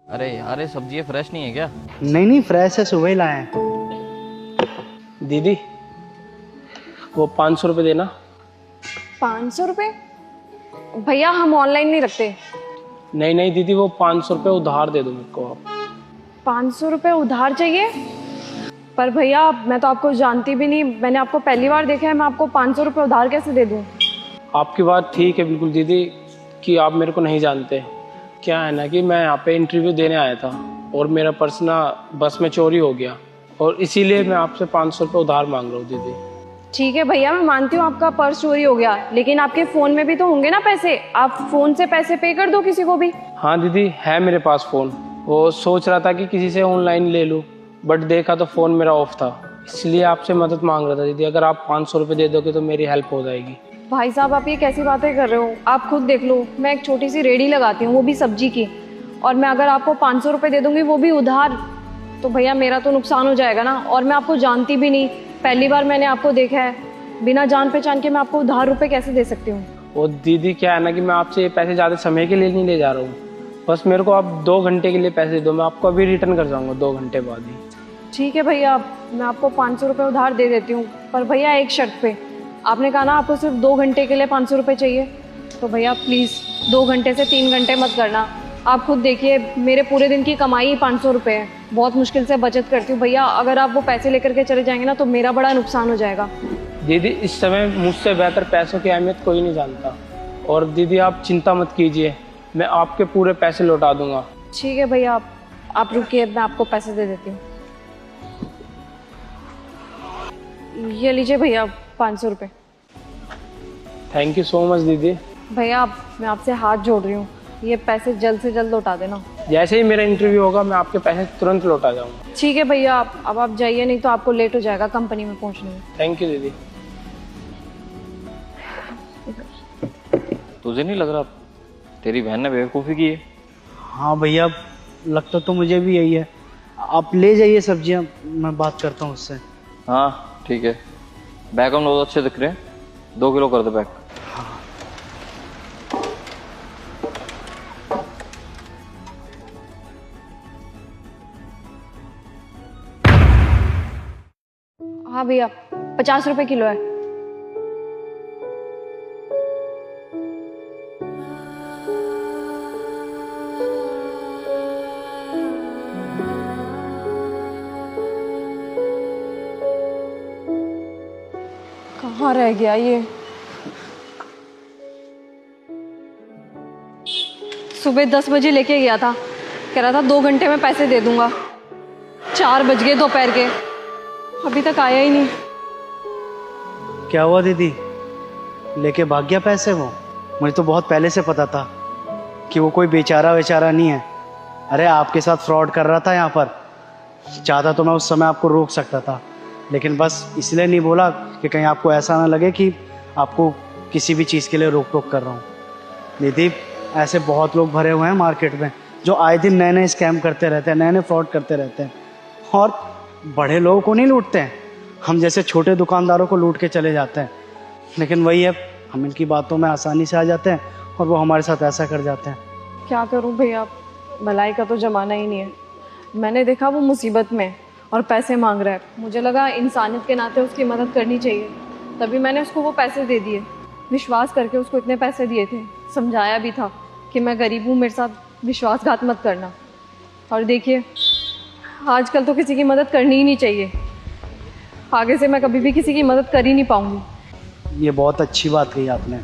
अरे यार, ये सब्जी फ्रेश नहीं है क्या? नहीं नहीं, फ्रेश है, सुबह ही लाए हैं। दीदी वो 500 रुपये देना। 500 रुपये? भैया हम ऑनलाइन नहीं रखते। नहीं नहीं दीदी, वो 500 रुपये उधार दे दो मेरे को आप। 500 रुपये उधार चाहिए? पर भैया मैं तो आपको जानती भी नहीं, मैंने आपको पहली बार देखा है, मैं आपको 500 रुपये उधार कैसे दे दूँ? आपकी बात ठीक है बिल्कुल दीदी कि आप मेरे को नहीं जानते। क्या है ना कि मैं यहाँ पे इंटरव्यू देने आया था और मेरा पर्स ना बस में चोरी हो गया, और इसीलिए मैं आपसे 500 रुपये उधार मांग रहा हूँ दीदी। ठीक है भैया, मैं मानती हूँ आपका पर्स चोरी हो गया, लेकिन आपके फ़ोन में भी तो होंगे ना पैसे, आप फ़ोन से पैसे पे कर दो किसी को भी। हाँ दीदी, है मेरे पास फ़ोन। वो सोच रहा था कि किसी से ऑनलाइन ले लूँ, बट देखा तो फ़ोन मेरा ऑफ था, इसलिए आपसे मदद मांग रहा था दीदी। अगर आप 500 रुपये दे दोगे तो मेरी हेल्प हो जाएगी। भाई साहब आप ये कैसी बातें कर रहे हो? आप खुद देख लो, मैं एक छोटी सी रेडी लगाती हूँ, वो भी सब्जी की, और मैं अगर आपको 500 रुपये दे दूंगी वो भी उधार, तो भैया मेरा तो नुकसान हो जाएगा ना। और मैं आपको जानती भी नहीं, पहली बार मैंने आपको देखा है, बिना जान पहचान के मैं आपको उधार रुपए कैसे दे सकती हूँ? वो दीदी क्या है ना कि मैं आपसे ये पैसे ज़्यादा समय के लिए नहीं ले जा रहा हूँ, बस मेरे को आप 2 घंटे के लिए पैसे दे दो, मैं आपको अभी रिटर्न कर जाऊँगा 2 घंटे बाद ही। ठीक है भैया, मैं आपको 500 रुपये उधार दे देती हूँ, पर भैया एक शर्त पे। आपने कहा ना आपको सिर्फ 2 घंटे के लिए 500 रुपये चाहिए, तो भैया प्लीज़ 2 घंटे से 3 घंटे मत करना। आप खुद देखिए, मेरे पूरे दिन की कमाई ही 500 रुपये है, बहुत मुश्किल से बचत करती हूँ भैया। अगर आप वो पैसे लेकर के चले जाएंगे ना तो मेरा बड़ा नुकसान हो जाएगा। दीदी इस समय मुझसे बेहतर पैसों की अहमियत कोई नहीं जानता, और दीदी आप चिंता मत कीजिए, मैं आपके पूरे पैसे लौटा दूंगा। ठीक है भैया, आप रुकिए, मैं आपको पैसे दे देती हूँ। ये लीजिए भैया 500 रुपये। थैंक यू सो मच दीदी। भैया मैं आपसे हाथ जोड़ रही हूँ, ये पैसे जल्द से जल्द लौटा देना। जैसे ही मेरा इंटरव्यू होगा मैं आपके पैसे तुरंत लौटा जाऊंगा। ठीक है भैया, अब आप जाइए, नहीं तो आपको लेट हो जाएगा कंपनी में पहुँचने में। थैंक यू दीदी। तुझे नहीं लग रहा तेरी बहन ने बेवकूफ़ी की है? हाँ भैया, लगता तो मुझे भी यही है। आप ले जाइए सब्जियां, मैं बात करता हूँ उससे। हाँ ठीक है, बैग हम लोग अच्छे दिख रहे हैं, 2 किलो कर दो पैक। हाँ भैया, 50 रुपये किलो है। कहाँ रह गया ये? सुबह 10 बजे लेके गया था, कह रहा था 2 घंटे में पैसे दे दूंगा। 4 बज गए दोपहर के, अभी तक आया ही नहीं। क्या हुआ दीदी, लेके भाग गया पैसे वो? मुझे तो बहुत पहले से पता था कि वो कोई बेचारा वेचारा नहीं है। अरे आपके साथ फ्रॉड कर रहा था यहाँ पर, चाहता तो मैं उस समय आपको रोक सकता था, लेकिन बस इसलिए नहीं बोला कि कहीं आपको ऐसा ना लगे कि आपको किसी भी चीज़ के लिए रोक टोक कर रहा हूँ। दीदी ऐसे बहुत लोग भरे हुए हैं मार्केट में जो आए दिन नए नए स्कैम करते रहते हैं, नए नए फ्रॉड करते रहते हैं, और बड़े लोगों को नहीं लूटते हैं, हम जैसे छोटे दुकानदारों को लूट के चले जाते हैं। लेकिन वही है, हम इनकी बातों में आसानी से आ जाते हैं और वो हमारे साथ ऐसा कर जाते हैं। क्या करूं भैया, भलाई का तो जमाना ही नहीं है। मैंने देखा वो मुसीबत में और पैसे मांग रहा है, मुझे लगा इंसानियत के नाते उसकी मदद करनी चाहिए, तभी मैंने उसको वो पैसे दे दिए। विश्वास करके उसको इतने पैसे दिए थे, समझाया भी था कि मैं गरीब हूँ, मेरे साथ विश्वासघात मत करना। और देखिए आजकल तो किसी की मदद करनी ही नहीं चाहिए, आगे से मैं कभी भी किसी की मदद कर ही नहीं पाऊंगी। ये बहुत अच्छी बात कही आपने।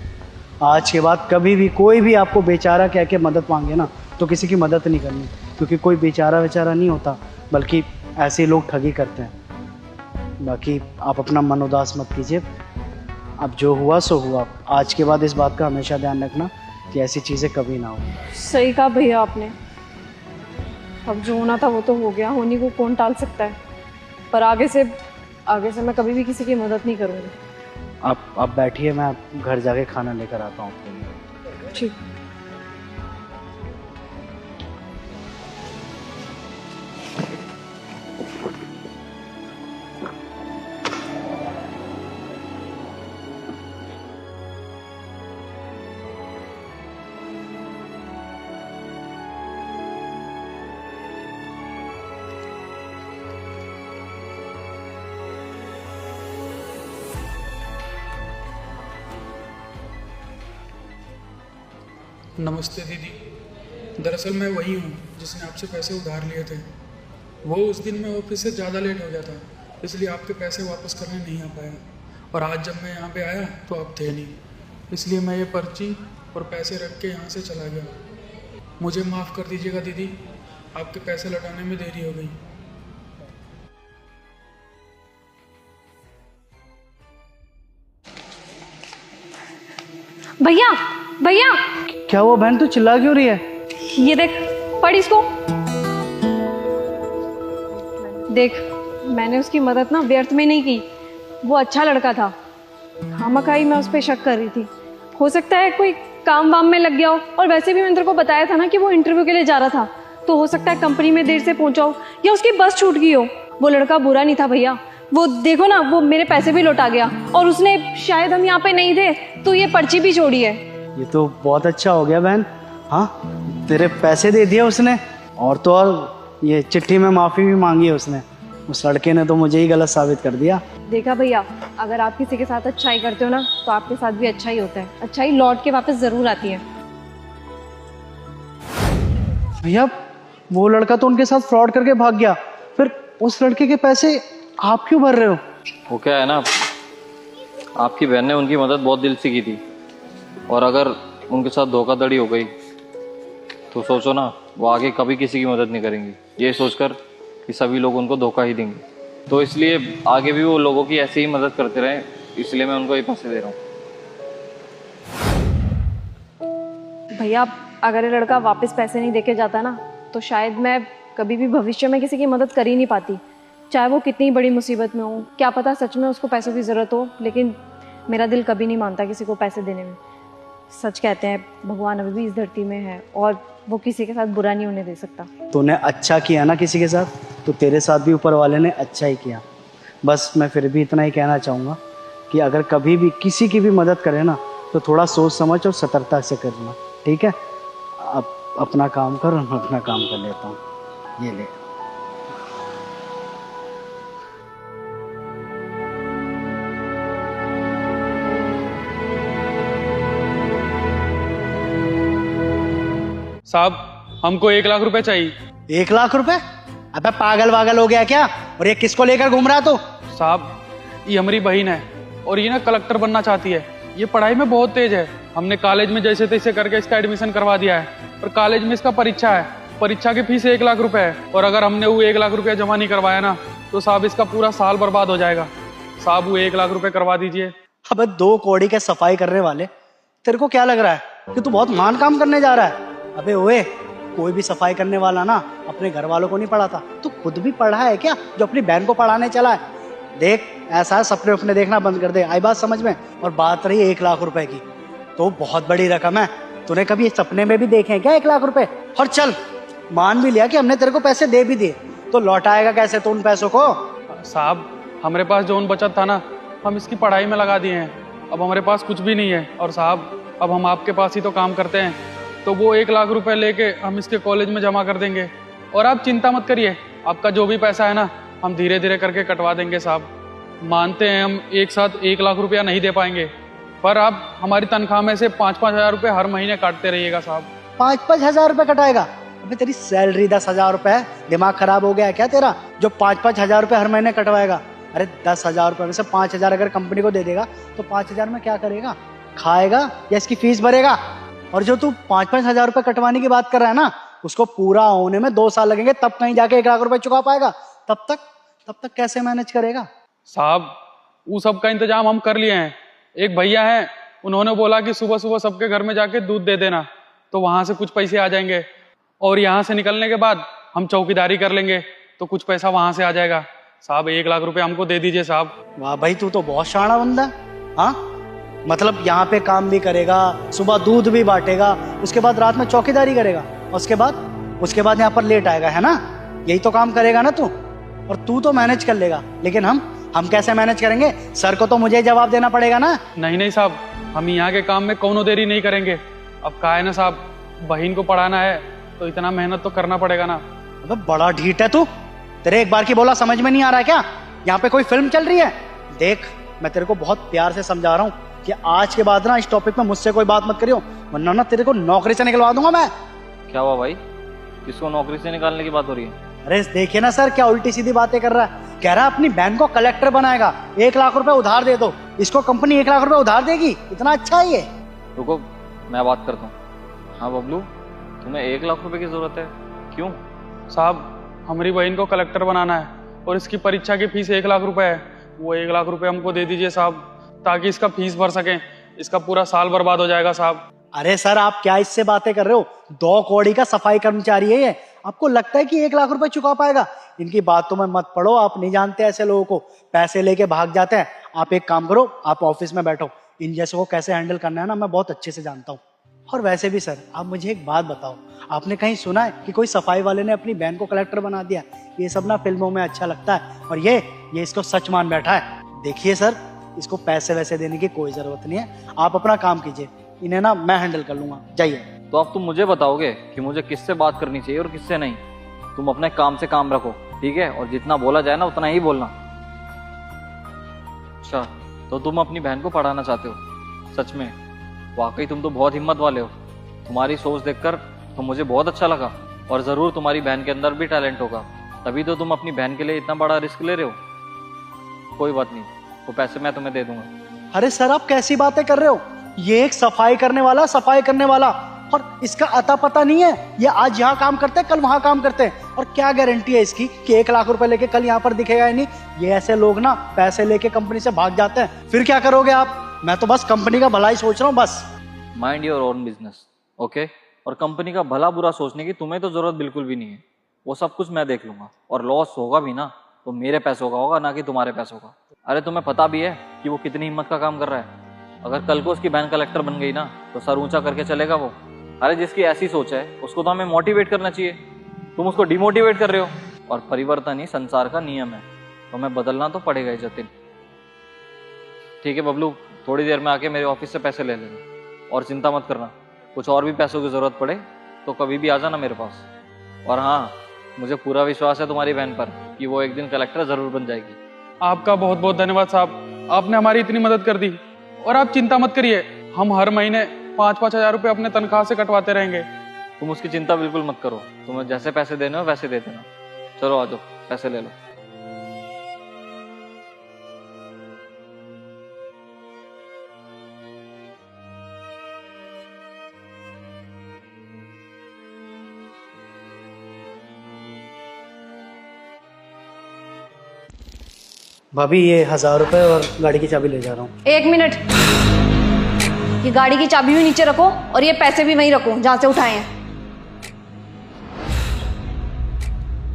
आज के बाद कभी भी कोई भी आपको बेचारा कह के मदद मांगे ना तो किसी की मदद नहीं करनी, क्योंकि कोई बेचारा बेचारा नहीं होता, बल्कि ऐसे ही लोग ठगी करते हैं। बाकी आप अपना मन उदास मत कीजिए, अब जो हुआ सो हुआ। आज के बाद इस बात का हमेशा ध्यान रखना कि ऐसी चीज़ें कभी ना हो। सही कहा भैया आपने, अब जो होना था वो तो हो गया, होने को कौन टाल सकता है, पर आगे से मैं कभी भी किसी की मदद नहीं करूँगी। आप बैठिए, मैं घर जाके खाना लेकर आता हूँ आपके लिए। ठीक। नमस्ते दीदी। दरअसल मैं वही हूँ जिसने आपसे पैसे उधार लिए थे। वो उस दिन मैं ऑफिस से ज़्यादा लेट हो गया था, इसलिए आपके पैसे वापस करने नहीं आ पाया। और आज जब मैं यहाँ पे आया तो आप थे नहीं, इसलिए मैं ये पर्ची और पैसे रख के यहाँ से चला गया। मुझे माफ़ कर दीजिएगा दीदी, आपके पैसे लौटाने में देरी हो गई। भैया भैया, क्या हुआ बहन, तू चिल्ला क्यों रही है? ये देख, पढ़ इसको। देख, मैंने उसकी मदद ना व्यर्थ में नहीं की। वो अच्छा लड़का था, खामखाई मैं उस पर शक कर रही थी। हो सकता है कोई काम वाम में लग गया हो, और वैसे भी मैंने तेरे को बताया था ना कि वो इंटरव्यू के लिए जा रहा था, तो हो सकता है कंपनी में देर से पहुंचा हो या उसकी बस छूट गई हो। वो लड़का बुरा नहीं था भैया, वो देखो ना, वो मेरे पैसे भी लौटा गया, और उसने शायद हम यहाँ पे नहीं थे तो ये पर्ची भी छोड़ी है। ये तो बहुत अच्छा हो गया बहन। हाँ, तेरे पैसे दे दिए उसने, और तो और ये चिट्ठी में माफ़ी भी मांगी है उसने। उस लड़के ने तो मुझे ही गलत साबित कर दिया। देखा भैया, अगर आप किसी के साथ अच्छाई करते हो ना, तो आपके साथ भी अच्छा ही होता है। अच्छाई लौट के वापस जरूर आती है। भैया, वो लड़का तो उनके साथ फ्रॉड करके भाग गया, फिर उस लड़के के पैसे आप क्यों भर रहे हो? वो क्या है ना, आपकी बहन ने उनकी मदद बहुत दिल से की थी, और अगर उनके साथ धोखाधड़ी हो गई तो सोचो ना, वो आगे कभी किसी की मदद नहीं करेंगी, ये सोचकर कि सभी लोग उनको धोखा ही देंगे। तो इसलिए आगे भी वो लोगों की ऐसे ही मदद करते रहे, इसलिए मैं उनको ये पैसे दे रहा हूँ। भैया, अगर ये लड़का वापस पैसे नहीं देके जाता ना, तो शायद मैं कभी भी भविष्य में किसी की मदद कर ही नहीं पाती, चाहे वो कितनी बड़ी मुसीबत में हो। क्या पता सच में उसको पैसों की ज़रूरत हो, लेकिन मेरा दिल कभी नहीं मानता किसी को पैसे देने में। सच कहते हैं, भगवान अभी भी इस धरती में है, और वो किसी के साथ बुरा नहीं होने दे सकता। तूने अच्छा किया ना किसी के साथ, तो तेरे साथ भी ऊपर वाले ने अच्छा ही किया। बस मैं फिर भी इतना ही कहना चाहूँगा कि अगर कभी भी किसी की भी मदद करे ना, तो थोड़ा सोच समझ और सतर्कता से करना, ठीक है? अब अपना काम कर, मैं अपना काम कर लेता हूँ। ये ले। साहब, हमको 1 लाख रुपए चाहिए। 1 लाख रुपए? अबे पागल वागल हो गया क्या? और ये किसको लेकर घूम रहा तू? साहब, ये हमारी बहन है, और ये ना कलेक्टर बनना चाहती है। ये पढ़ाई में बहुत तेज है। हमने कॉलेज में जैसे तैसे करके इसका एडमिशन करवा दिया है, और कॉलेज में इसका परीक्षा है। परीक्षा की फीस 1 लाख रुपए है, और अगर हमने वो 1 लाख रुपया जमा नहीं करवाया ना, तो साहब इसका पूरा साल बर्बाद हो जाएगा। साहब, वो 1 लाख रुपए करवा दीजिए। अबे 2 कौड़ी के सफाई करने वाले, तेरे को क्या लग रहा है कि तू बहुत महान काम करने जा रहा है? अबे ओए, कोई भी सफाई करने वाला ना अपने घर वालों को नहीं पढ़ाता। तू खुद भी पढ़ा है क्या जो अपनी बहन को पढ़ाने चला है? देख, ऐसा है, सपने उपने देखना बंद कर दे। आई बात समझ में? और बात रही 1 लाख रुपए की, तो बहुत बड़ी रकम है। तूने कभी सपने में भी देखे हैं क्या 1 लाख रुपए? और चल, मान भी लिया कि हमने तेरे को पैसे दे भी दिए, तो लौटाएगा कैसे तू उन पैसों को? साहब, हमारे पास जो बचत था ना, हम इसकी पढ़ाई में लगा दिए हैं। अब हमारे पास कुछ भी नहीं है। और साहब, अब हम आपके पास ही तो काम करते हैं, तो वो 1 लाख रुपए लेके हम इसके कॉलेज में जमा कर देंगे। और आप चिंता मत करिए, आपका जो भी पैसा है ना, हम धीरे धीरे करके कटवा देंगे। साहब, मानते हैं हम एक साथ 1 लाख रुपया नहीं दे पाएंगे, पर आप हमारी तनख्वाह में से 5-5 हज़ार रुपये हर महीने काटते रहिएगा। साहब, 5-5 हज़ार रुपए कटाएगा? अबे तेरी सैलरी 10,000 रुपए है, दिमाग खराब हो गया है क्या तेरा, जो 5-5 हज़ार रुपए हर महीने कटवाएगा? अरे 10,000 रुपए में से 5,000 अगर कंपनी को दे देगा, तो 5,000 में क्या करेगा? खाएगा या इसकी फीस भरेगा? और जो तू 5-5 हज़ार रुपए कटवाने की बात कर रहा है ना, उसको पूरा होने में 2 साल लगेंगे, तब कहीं जाके 1 लाख रुपए चुका पाएगा। तब तक कैसे मैनेज करेगा? साहब, वो सब का इंतजाम हम कर लिए हैं। एक भैया हैं, उन्होंने बोला कि सुबह सुबह सबके घर में जाके दूध दे देना, तो वहां से कुछ पैसे आ जाएंगे, और यहाँ से निकलने के बाद हम चौकीदारी कर लेंगे, तो कुछ पैसा वहां से आ जाएगा। साहब, 1 लाख रुपए हमको दे दीजिए साहब। वाह भाई, तू तो बहुत शाना बंदा है। हाँ, मतलब यहाँ पे काम भी करेगा, सुबह दूध भी बांटेगा, उसके बाद रात में चौकीदारी करेगा, और उसके बाद यहाँ पर लेट आएगा, है ना? यही तो काम करेगा ना तू? और तू तो मैनेज कर लेगा, लेकिन हम कैसे मैनेज करेंगे? सर को तो मुझे ही जवाब देना पड़ेगा ना। नहीं साहब, हम यहाँ के काम में कौनो देरी नहीं करेंगे। अब का है ना साहब, बहन को पढ़ाना है तो इतना मेहनत तो करना पड़ेगा ना। अबे बड़ा ढीठ है तू, तेरे एक बार की बोला समझ में नहीं आ रहा है क्या? यहाँ पे कोई फिल्म चल रही है? देख, मैं तेरे को बहुत प्यार से समझा रहा हूँ, कि आज के बाद ना इस टॉपिक में मुझसे कोई बात मत करियो, वरना ना तेरे को नौकरी से निकलवा दूंगा मैं। क्या हुआ भाई, किसको नौकरी से निकालने की बात हो रही है? अरे देखिए ना सर, क्या उल्टी सीधी बातें कर रहा है। कह रहा है अपनी बहन को कलेक्टर बनाएगा, 1 लाख रुपए उधार दे दो। इसको कंपनी 1 लाख रुपए उधार देगी? इतना अच्छा है ये? रुको, मैं बात करता हूँ। हाँ बबलू, तुम्हें 1 लाख रुपए की जरूरत है, क्यों? साहब, हमारी बहन को कलेक्टर बनाना है और इसकी परीक्षा की फीस 1 लाख रुपए है। वो 1 लाख रुपए हमको दे दीजिए साहब, ताकि इसका फीस भर सकें। इसका पूरा साल बर्बाद हो जाएगा साहब। अरे सर, आप क्या इससे बातें कर रहे हो? 2 कौड़ी का सफाई कर्मचारी है ये। आपको लगता है कि 1 लाख रुपए चुका पाएगा? इनकी बातों में मत पड़ो, आप नहीं जानते ऐसे लोगों को, पैसे लेके भाग जाते हैं। आप एक काम करो, आप ऑफिस में बैठो, इन जैसों को कैसे हैंडल करना है ना मैं बहुत अच्छे से जानता हूँ। और वैसे भी सर, आप मुझे एक बात बताओ, आपने कहीं सुना है कि कोई सफाई वाले ने अपनी बहन को कलेक्टर बना दिया? ये सब ना फिल्मों में अच्छा लगता है, और ये इसको सच मान बैठा है। देखिए सर, इसको पैसे वैसे देने की कोई जरूरत नहीं है, आप अपना काम कीजिए, इन्हें ना मैं हैंडल कर लूंगा, जाइए। तो अब तुम मुझे बताओगे कि मुझे किससे बात करनी चाहिए और किससे नहीं। तुम अपने काम से काम रखो, ठीक है? और जितना बोला जाए ना उतना ही बोलना। अच्छा, तो तुम अपनी बहन को पढ़ाना चाहते हो? सच में? वाकई तुम तो बहुत हिम्मत वाले हो। तुम्हारी सोच देखकर तो मुझे बहुत अच्छा लगा, और जरूर तुम्हारी बहन के अंदर भी टैलेंट होगा, तभी तो तुम अपनी बहन के लिए इतना बड़ा रिस्क ले रहे हो। कोई बात नहीं, वो पैसे मैं तुम्हें दे दूंगा। अरे सर, आप कैसी बातें कर रहे हो? ये एक सफाई करने वाला, और इसका अता पता नहीं है। ये आज यहाँ काम करते हैं, कल वहां काम करते हैं, और क्या गारंटी है इसकी कि 1 लाख रुपए लेके कल यहाँ पर दिखेगा ही नहीं? ये ऐसे लोग ना पैसे लेके कंपनी से भाग जाते हैं, फिर क्या करोगे आप? मैं तो बस कंपनी का भला ही सोच रहा हूँ, बस। Mind your own business, okay? और कंपनी का भला बुरा सोचने की तुम्हें तो जरूरत बिल्कुल भी नहीं है। वो सब कुछ मैं देख लूंगा, और लॉस होगा भी ना तो मेरे पैसों का होगा, ना कि तुम्हारे पैसों का। अरे तुम्हें पता भी है कि वो कितनी हिम्मत का काम कर रहा है? अगर कल को उसकी बहन कलेक्टर बन गई ना तो सर ऊंचा करके चलेगा वो। अरे जिसकी ऐसी सोच है उसको तो हमें मोटिवेट करना चाहिए, तुम उसको डिमोटिवेट कर रहे हो। और परिवर्तन ही संसार का नियम है, तो हमें बदलना तो पड़ेगा ही जतिन। ठीक है बबलू, थोड़ी देर में आके मेरे ऑफिस से पैसे ले लेना, और चिंता मत करना, कुछ और भी पैसों की जरूरत पड़े तो कभी भी आ जाना मेरे पास। और हाँ, मुझे पूरा विश्वास है तुम्हारी बहन पर कि वो एक दिन कलेक्टर जरूर बन जाएगी। आपका बहुत बहुत धन्यवाद साहब, आपने हमारी इतनी मदद कर दी। और आप चिंता मत करिए, हम हर महीने 5-5 हजार रुपये अपने तनख्वाह से कटवाते रहेंगे। तुम उसकी चिंता बिल्कुल मत करो, तुम्हें जैसे पैसे देने हो वैसे दे देना। चलो आ जाओ, पैसे ले लो। भाभी, ये 1000 रुपए और गाड़ी की चाबी ले जा रहा हूँ। 1 मिनट, ये गाड़ी की चाबी भी नीचे रखो और ये पैसे भी वहीं रखो जहां से उठाए हैं।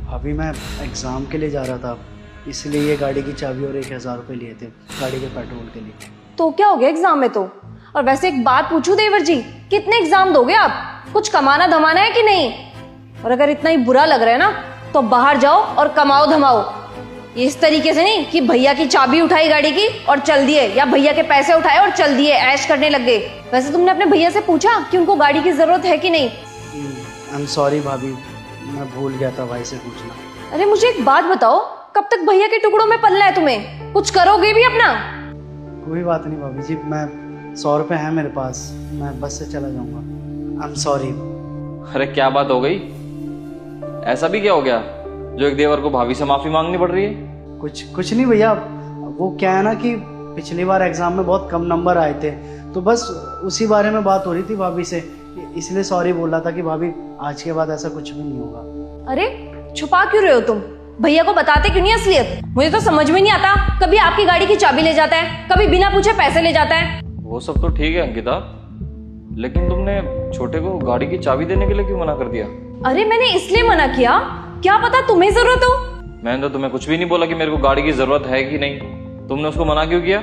अभी मैं एग्जाम के लिए जा रहा था, इसलिए ये गाड़ी की चाबी और 1000 रुपए लिए थे गाड़ी के पेट्रोल के लिए। तो क्या हो गया एग्जाम में तो? और वैसे एक बात पूछूं देवर जी, कितने एग्जाम दोगे आप? कुछ कमाना धमाना है कि नहीं? और अगर इतना ही बुरा लग रहा है ना तो बाहर जाओ और कमाओ धमाओ। ये इस तरीके से नहीं कि भैया की चाबी उठाई गाड़ी की और चल दिए, या भैया के पैसे उठाए और चल दिए, ऐश करने लग गए। वैसे तुमने अपने भैया से पूछा कि उनको गाड़ी की जरूरत है कि नहीं? आई एम सॉरी भाभी, मैं भूल गया था भाई से पूछना। अरे मुझे एक बात बताओ, कब तक भैया के टुकड़ों में पलना है तुम्हें? कुछ करोगे भी अपना? कोई बात नहीं भाभी जी, मैं 100 रुपए है मेरे पास, मैं बस से चला जाऊंगा। I am sorry. अरे क्या बात हो गई? ऐसा भी क्या हो गया जो एक देवर को भाभी से माफी मांगनी पड़ रही है? कुछ नहीं भैया, वो क्या है ना कि पिछली बार एग्जाम में बहुत कम नंबर आए थे, तो बस उसी बारे में बात हो रही थी भाभी से, इसलिए सॉरी बोल रहा था कि भाभी आज के बाद ऐसा कुछ भी नहीं होगा। अरे छुपा क्यों रहे हो तुम? भैया को बताते क्यों नहीं असलियत? मुझे तो समझ में नहीं आता, कभी आपकी गाड़ी की चाबी ले जाता है, कभी बिना पूछे पैसे ले जाता है। वो सब तो ठीक है अंकिता, लेकिन तुमने छोटे को गाड़ी की चाबी देने के लिए क्यों मना कर दिया? अरे मैंने इसलिए मना किया, क्या पता तुम्हें जरूरत हो। मैंने तो तुम्हें कुछ भी नहीं बोला कि मेरे को गाड़ी की जरूरत है कि नहीं। तुमने उसको मना क्यों किया?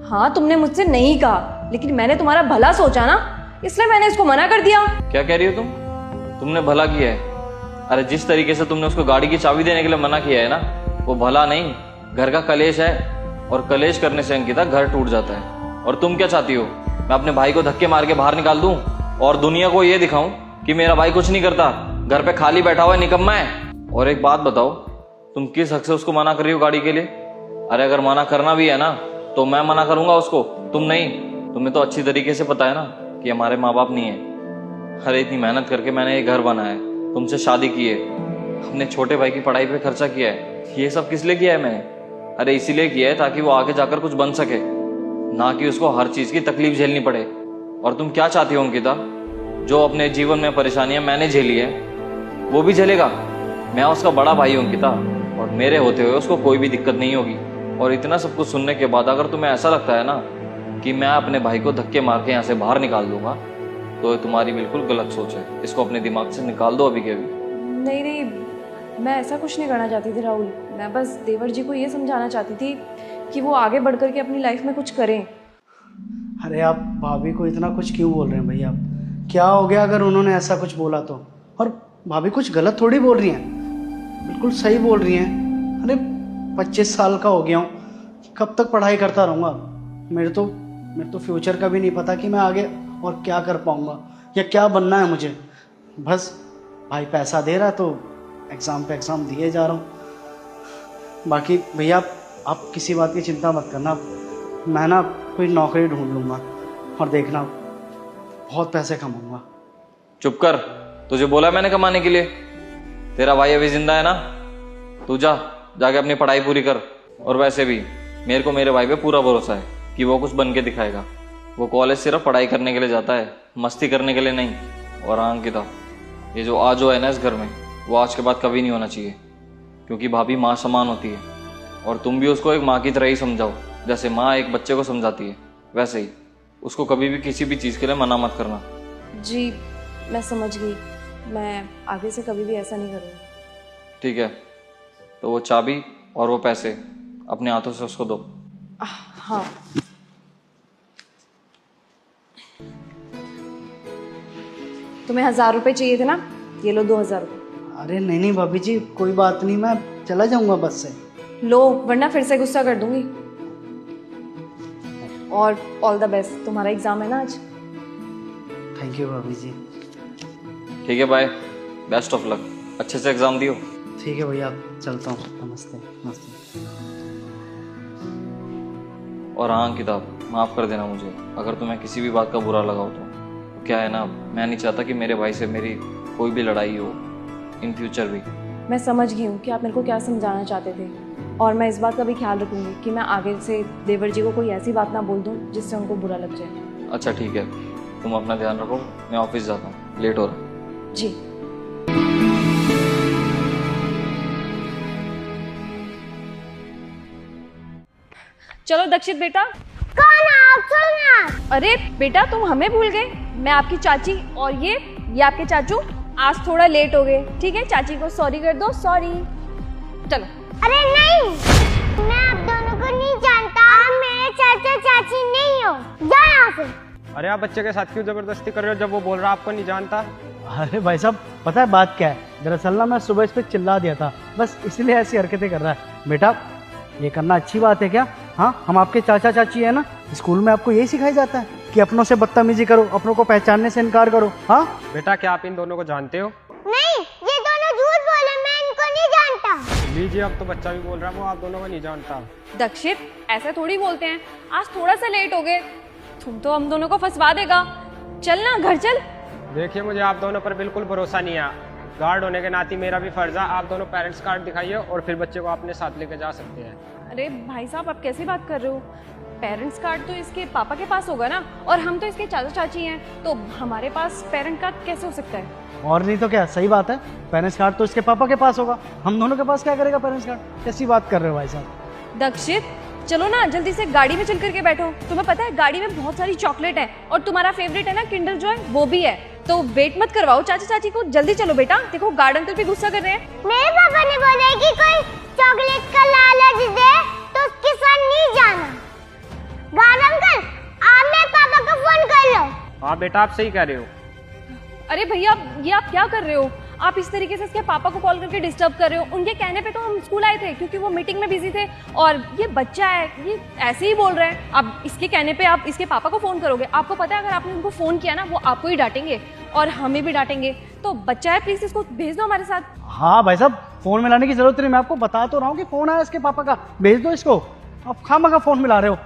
हाँ, तुमने मुझसे नहीं कहा, लेकिन मैंने तुम्हारा भला सोचा ना, इसलिए मैंने इसको मना कर दिया। क्या कह रही हो तुम? तुमने भला किया है? अरे जिस तरीके से तुमने उसको गाड़ी की चाबी देने के लिए मना किया है ना, वो भला नहीं, घर का कलेश है, और कलेश करने से अंकिता घर टूट जाता है। और तुम क्या चाहती हो, मैं अपने भाई को धक्के मार के बाहर निकाल दूं और दुनिया को ये दिखाऊं कि मेरा भाई कुछ नहीं करता, घर पे खाली बैठा हुआ है, निकम्मा है? और एक बात बताओ, तुम किस हक से उसको मना कर रही हो गाड़ी के लिए? अरे अगर मना करना भी है ना तो मैं मना करूंगा उसको, तुम नहीं। तुम्हें तो अच्छी तरीके से पता है ना कि हमारे माँ बाप नहीं है। अरे इतनी मेहनत करके मैंने ये घर बनाया है, तुमसे शादी की है, अपने छोटे भाई की पढ़ाई पे खर्चा किया है। ये सब किस लिए किया है मैंने? अरे इसीलिए किया है ताकि वो आगे जाकर कुछ बन सके, ना कि उसको हर चीज की तकलीफ झेलनी पड़े। और तुम क्या चाहती हो अंकिता? जो अपने जीवन में परेशानियां मैंने झेली है वो भी झेलेगा। मैं उसका बड़ा भाई हूं अंकिता, और मेरे होते हुए उसको कोई भी दिक्कत नहीं होगी। और इतना सब कुछ सुनने के बाद अगर तुम्हें ऐसा लगता है ना कि मैं अपने भाई को धक्के मार के यहाँ से बाहर निकाल दूंगा, तो ये तुम्हारी बिल्कुल गलत सोच है। इसको अपने दिमाग से निकाल दो अभी के अभी। नहीं नहीं, मैं ऐसा कुछ नहीं करना चाहती थी राहुल। मैं बस देवर जी को ये समझाना चाहती थी कि वो आगे बढ़ कर के अपनी लाइफ में कुछ करें। अरे आप भाभी को इतना कुछ क्यों बोल रहे हैं भैया? आप क्या हो गया अगर उन्होंने ऐसा कुछ बोला तो? और भाभी कुछ गलत थोड़ी बोल रही हैं, बिल्कुल सही बोल रही हैं। अरे 25 साल का हो गया हूँ, कब तक पढ़ाई करता रहूँगा? मेरे तो फ्यूचर का भी नहीं पता कि मैं आगे और क्या कर पाऊँगा या क्या बनना है मुझे। बस भाई पैसा दे रहा है तो एग्ज़ाम पे एग्ज़ाम दिए जा रहा हूँ। बाकी भैया आप किसी बात की चिंता मत करना, मैं ना कोई नौकरी ढूंढ लूँगा और देखना बहुत पैसे कमाऊँगा। चुप कर, तुझे बोला मैंने कमाने के लिए। तेरा भाई अभी जिंदा है ना, तू जाके अपनी पढ़ाई पूरी कर। और वैसे भी मेरे को मेरे भाई पे पूरा भरोसा है कि वो कुछ बन के दिखाएगा। वो कॉलेज सिर्फ पढ़ाई करने के लिए जाता है, मस्ती करने के लिए नहीं। और हाँ अंकिता, ये जो आज है ना इस घर में, वो आज के बाद कभी नहीं होना चाहिए, क्योंकि भाभी माँ समान होती है। और तुम भी उसको एक माँ की तरह ही समझाओ। जैसे माँ एक बच्चे को समझाती है, वैसे ही उसको कभी भी किसी भी चीज़ के लिए मना मत करना। जी मैं समझ गई, मैं आगे से कभी भी ऐसा नहीं करूँगी। ठीक है, तो वो चाबी और वो पैसे अपने हाथों से उसको दो। हाँ। तुम्हें 1000 रुपए चाहिए थे ना, ये लो 2000 रुपये। अरे नहीं भाभी जी, कोई बात नहीं, मैं चला जाऊँगा बस से। लो, वरना फिर से गुस्सा कर दूंगी। और ऑल द बेस्ट, तुम्हारा एग्जाम है ना आज। थैंक यू भाभी जी। ठीक है, बाय, बेस्ट ऑफ लक, अच्छे से एग्जाम दियो। ठीक है भैया, चलता हूँ। नमस्ते। नमस्ते। और हाँ किताब, माफ़ कर देना मुझे अगर तुम्हें किसी भी बात का बुरा लगा हो तो। क्या है ना, मैं नहीं चाहता कि मेरे भाई से मेरी कोई भी लड़ाई हो इन फ्यूचर भी। मैं समझ गई हूँ कि आप मेरे को क्या समझाना चाहते थे, और मैं इस बात का भी ख्याल रखूंगी कि मैं आगे से देवर जी को कोई ऐसी बात ना बोल दूँ जिससे उनको बुरा लग जाए। अच्छा ठीक है, तुम अपना ध्यान रखो, मैं ऑफिस जाता हूँ, लेट हो रहा है। जी। चलो दक्षित बेटा। कौन आप? सुनना। अरे बेटा, तुम हमें भूल गए? मैं आपकी चाची, और ये आपके चाचू। आज थोड़ा लेट हो गए, ठीक है? चाची को सॉरी कर दो। सॉरी। चलो। अरे नहीं, मैं आप दोनों को नहीं जानता। आप मेरे चाचा चाची नहीं हो, जाओ यहाँ से। अरे आप बच्चे के साथ क्यों जबरदस्ती कर रहे हो जब वो बोल रहा आपको नहीं जानता? अरे भाई साहब, पता है बात क्या है? दरअसल ना मैं सुबह इस पर चिल्ला दिया था, बस इसलिए ऐसी हरकतें कर रहा है। बेटा ये करना अच्छी बात है क्या? हाँ, हम आपके चाचा चाची है ना, स्कूल में आपको यही सिखाया जाता है कि अपनों से बदतमीजी करो, अपनों को पहचानने से इनकार करो। हाँ बेटा, क्या आप इन दोनों को जानते हो? नहीं, ये दोनों झूठ बोले, मैं इनको नहीं जानता। लीजिए, अब तो बच्चा भी बोल रहा है वो आप दोनों को नहीं जानता। दक्षित, ऐसे थोड़ी बोलते हैं। आज थोड़ा सा लेट हो गए, तुम तो हम दोनों को फंसवा देगा। चल ना, घर चल। देखिए, मुझे आप दोनों पर बिल्कुल भरोसा नहीं है। गार्ड होने के नाते मेरा भी फर्ज है, आप दोनों पेरेंट्स कार्ड दिखाइए और फिर बच्चे को अपने साथ लेके जा सकते हैं। अरे भाई साहब, आप कैसी बात कर रहे हो? पेरेंट्स कार्ड तो इसके पापा के पास होगा ना, और हम तो इसके चाचा चाची हैं, तो हमारे पास पेरेंट कार्ड कैसे हो सकता है? और नहीं तो क्या, सही बात है। पेरेंट्स कार्ड तो इसके पापा के पास होगा, हम दोनों के पास क्या करेगा पेरेंट्स कार्ड? कैसी बात कर रहे हो भाई साहब? दक्षित, चलो ना, जल्दी से गाड़ी में चल करके बैठो। तुम्हें पता है गाड़ी में बहुत सारी चॉकलेट है, और तुम्हारा फेवरेट है ना किंडर जॉय, वो भी है। तो वेट मत करवाओ चाचा चाची को, जल्दी चलो बेटा। देखो गार्ड अंकल भी गुस्सा कर रहे हैं। मेरे पापा ने बोला कि कोई चॉकलेट का लालच दे तो उसके साथ नहीं जाना। गार्ड अंकल, आप मेरे पापा को फोन कर लो। हाँ बेटा, आप सही कह रहे हो। अरे भैया, ये आप क्या कर रहे हो? आप इस तरीके से इसके पापा को कॉल करके डिस्टर्ब कर रहे हो। उनके कहने पे तो हम स्कूल आए थे, क्योंकि वो मीटिंग में बिजी थे, और ये बच्चा है, ये ऐसे ही बोल रहे हैं। अब इसके कहने पे आप इसके पापा को फोन करोगे? आपको पता है अगर आपने उनको फोन किया ना, वो आपको ही डांटेंगे और हमें भी डांटेंगे। तो बच्चा है, प्लीज इसको भेज दो हमारे साथ। हाँ भाई साहब, फोन मिलाने की जरूरत नहीं, मैं आपको बता तो रहा हूँ कि फोन आया इसके पापा का, भेज दो इसको। आप खामखा फोन मिला रहे हो।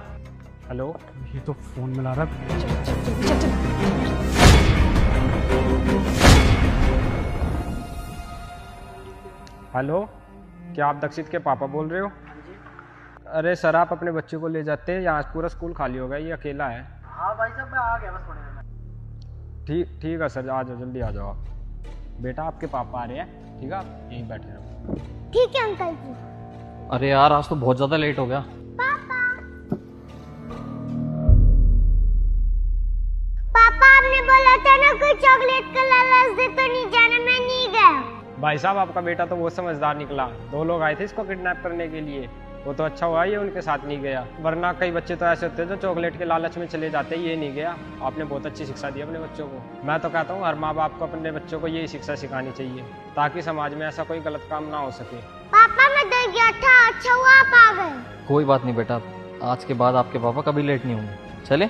हेलो ये तो फोन मिला रहा है। चल चल। हेलो, क्या आप दक्षित के पापा बोल रहे हो? अरे सर, आप अपने बच्चे को ले जाते हैं, यहाँ पूरा स्कूल खाली हो गया, ये अकेला है। हाँ भाई साहब, मैं आ गया बस थोड़ी देर में। ठीक है सर, आ जाओ, जल्दी आ जाओ आप। बेटा, आपके पापा आ रहे हैं, ठीक है, आप यहीं बैठे रहो। ठीक है अंकल जी। अरे यार, आज तो बहुत ज़्यादा लेट हो गया। पापा आपने बोला था ना कोई चॉकलेट का लालच दे तो नहीं जाना, मैं नहीं गया। भाई साहब, आपका बेटा तो बहुत समझदार निकला। 2 लोग आए थे इसको किडनैप करने के लिए, वो तो अच्छा हुआ ये उनके साथ नहीं गया, वरना कई बच्चे तो ऐसे होते हैं जो चॉकलेट के लालच में चले जाते हैं, ये नहीं गया। आपने बहुत अच्छी शिक्षा दी अपने बच्चों को। मैं तो कहता हूँ हर माँ बाप को अपने बच्चों को यही शिक्षा सिखानी चाहिए, ताकि समाज में ऐसा कोई गलत काम ना हो सके। पापा मैं डर गया था, अच्छा हुआ आप आ गए। कोई बात नहीं बेटा, आज के बाद आपके पापा कभी लेट नहीं होंगे। चले,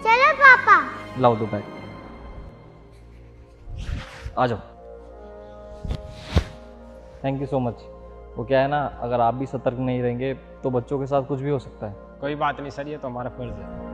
चलो पापा। लाओ दो बैग, आ जाओ। Thank you so much. वो क्या है ना, अगर आप भी सतर्क नहीं रहेंगे तो बच्चों के साथ कुछ भी हो सकता है। कोई बात नहीं सर, ये तो हमारा फर्ज है।